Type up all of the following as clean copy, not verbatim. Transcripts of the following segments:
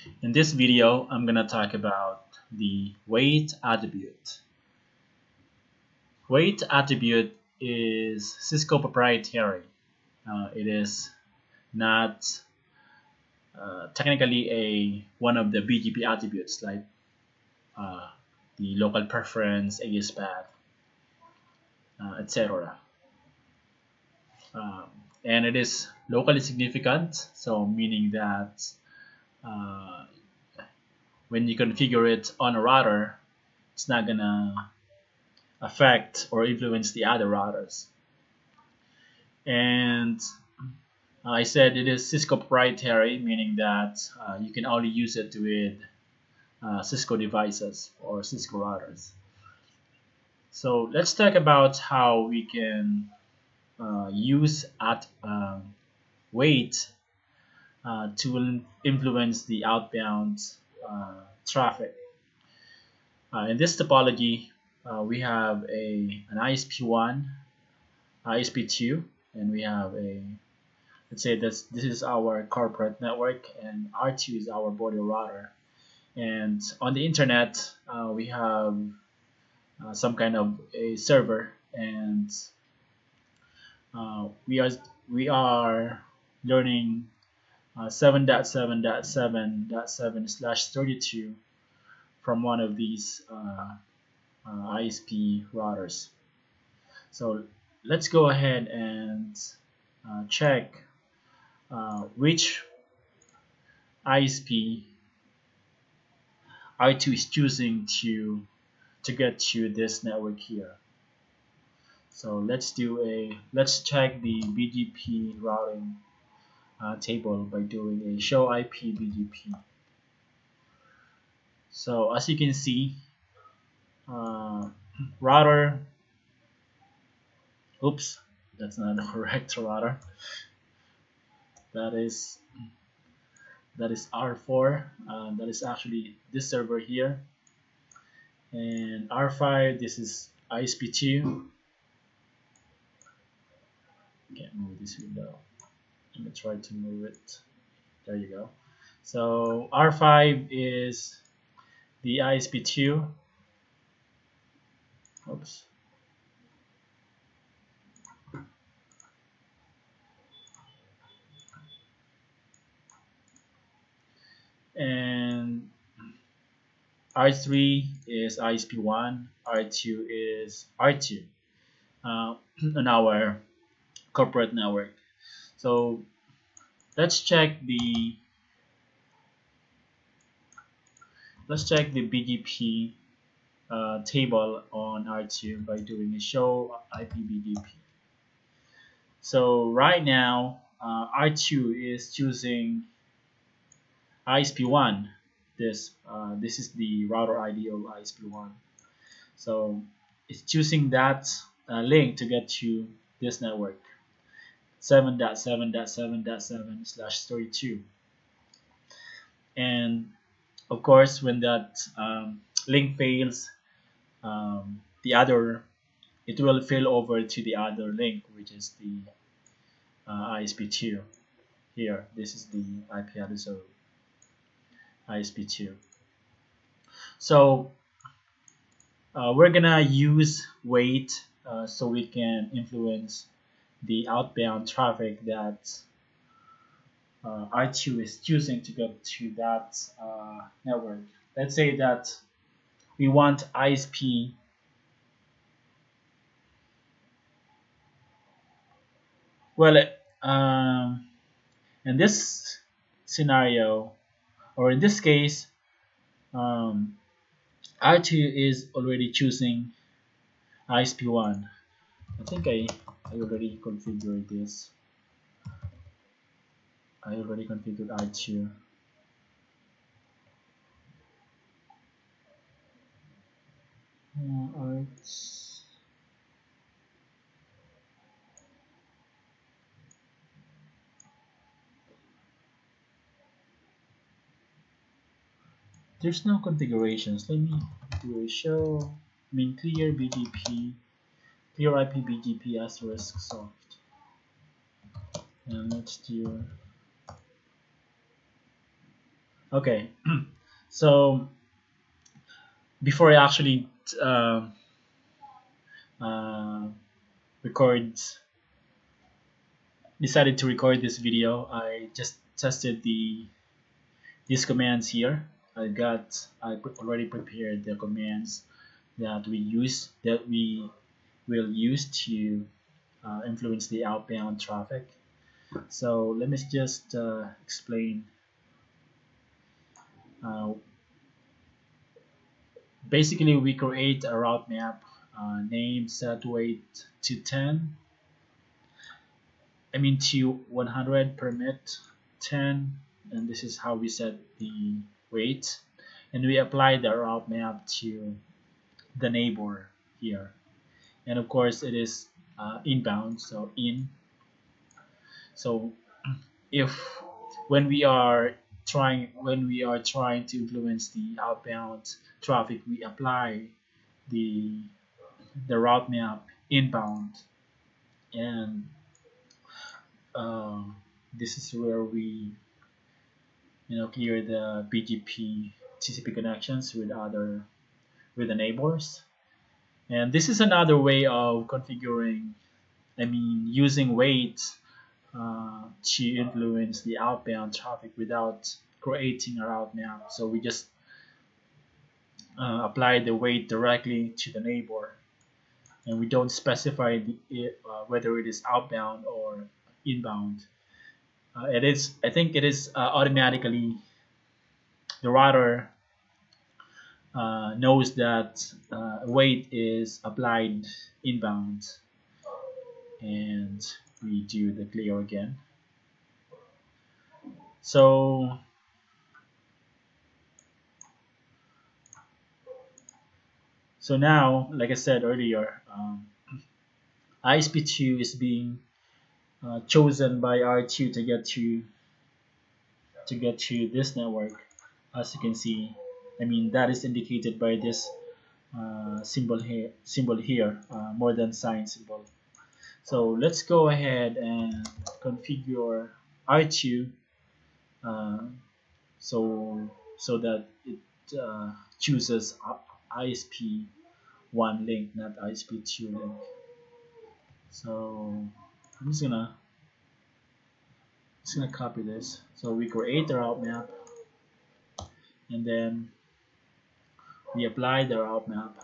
In this video, I'm going to talk about the weight attribute. Weight attribute is Cisco proprietary. It is not technically one of the BGP attributes like the local preference, AS path, etc. And it is locally significant, so meaning that uh, when you configure it on a router, it's not gonna affect or influence the other routers. And I said it is Cisco proprietary, meaning that you can only use it with Cisco devices or Cisco routers. So let's talk about how we can use weight to influence the outbound traffic. In this topology, we have an ISP1, ISP2, and we have let's say this is our corporate network, and R2 is our border router. And on the internet, we have some kind of a server, and we are learning 7.7.7.7/32 from one of these ISP routers. So let's go ahead and check which ISP R2 is choosing to get to this network here. So let's check the BGP routing table by doing a show IP BGP. So as you can see, router, oops, that's not the correct router. That is R4. That is actually this server here, and R5. This is ISP2. Can't move this window. Let me try to move it. There you go. So R5 is the ISP2. Oops. And R3 is ISP1. R2 is R2 on our corporate network. So let's check the BGP table on R2 by doing a show IP BGP. So right now R2 is choosing ISP1. This is the router ID of ISP1. So it's choosing that link to get to this network, 7.7.7.7/32. And of course, when that link fails, it will fail over to the other link, which is the ISP2 here. This is the IP address of ISP2. So we're gonna use weight so we can influence the outbound traffic that R2 is choosing to go to that network. Let's say that we want ISP in this scenario, or in this case, R2 is already choosing ISP1. I think I already configured this. I already configured R2. There's no configurations. Let me do a show. Clear BGP, clear IP BGP asterisk soft. And let's do Okay, so before I actually uh, uh, record, decided to record this video, I just tested these commands here. I already prepared the commands that we will use to influence the outbound traffic. So let me just explain. Uh, Basically, we create a route map, name set weight to 10. I mean to 100, permit 10, and this is how we set the weight. And we apply the route map to the neighbor here. And of course, it is inbound, so in. So if when we are trying to influence the outbound traffic, we apply the route map inbound, and uh, this is where we clear the BGP TCP connections with the neighbors. And this is another way of configuring, I mean, using weights to influence the outbound traffic without creating a route map. So we just apply the weight directly to the neighbor, and we don't specify whether it is outbound or inbound. It is, I think, it is automatically, the router knows that weight is applied inbound, and we do the clear again. So now, like I said earlier, ISP2 is being chosen by R2 to get to this network. As you can see, I mean, that is indicated by this symbol here, more than sign symbol. So let's go ahead and configure R2, uh, so that it chooses ISP1 link, not ISP2 link. So I'm just gonna copy this. So we create the route map, and then we apply the route map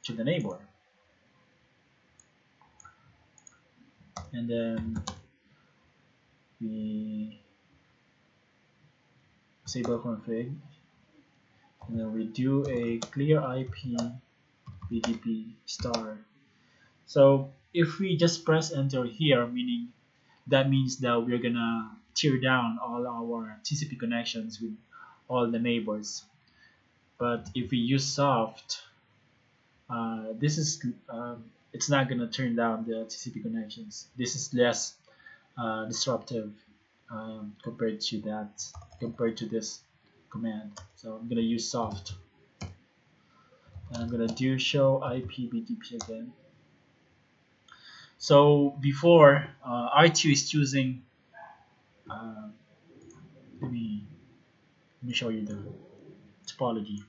to the neighbor, and then we disable config, and then we do a clear IP BGP star. So if we just press enter here, that means that we're gonna tear down all our TCP connections with all the neighbors. But if we use soft, this is it's not gonna turn down the TCP connections. This is less disruptive compared to this command. So I'm gonna use soft, and I'm gonna do show IP BGP again. So before, R2 is choosing. Uh, let me show you the topology.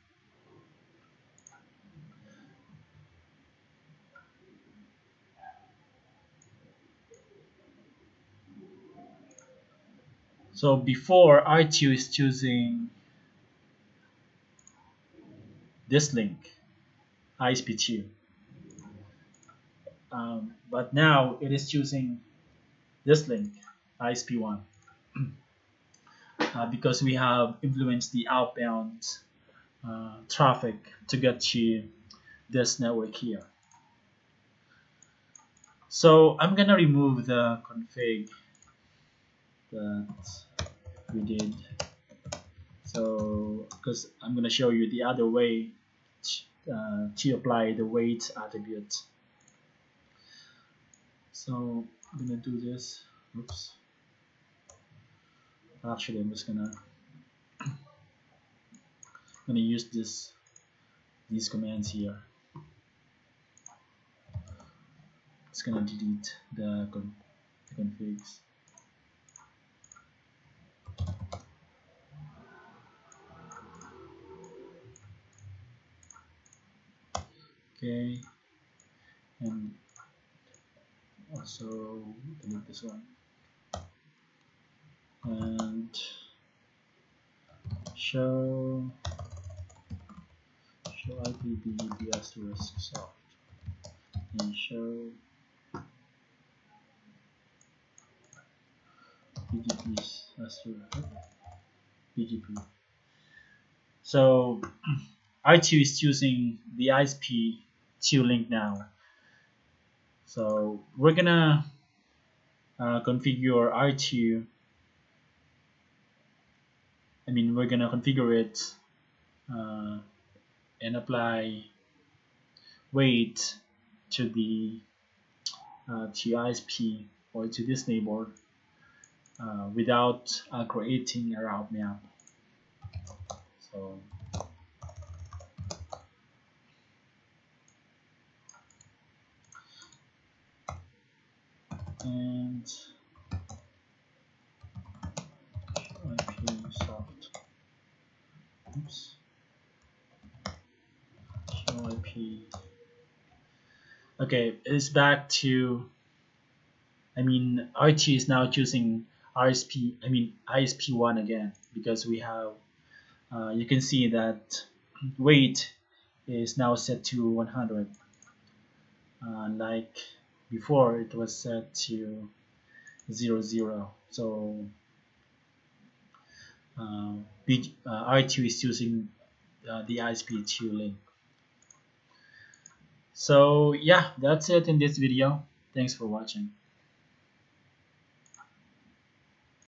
So before, R2 is choosing this link, ISP2, but now it is choosing this link, ISP1, because we have influenced the outbound traffic to get to this network here. So I'm gonna remove the config that we did. So because I'm gonna show you the other way to apply the weight attribute. So I'm gonna do this. Oops. Actually, I'm just gonna use these commands here. It's gonna delete the configs. Okay, and also delete this one and show IPBGP asterisk soft and show BGP asterisk BGP. So R2 is choosing the ISP2 link now. So we're gonna configure R2. We're gonna configure it uh, and apply weight to the to ISP or to this neighbor without creating a route map. So and IP soft. Oops. Show IP. Okay, it's back to. RT is now choosing ISP1 again because we have. You can see that weight is now set to 100. Like before, it was set to 00. So R2 is using the ISP2 link. So yeah, that's it in this video. Thanks for watching.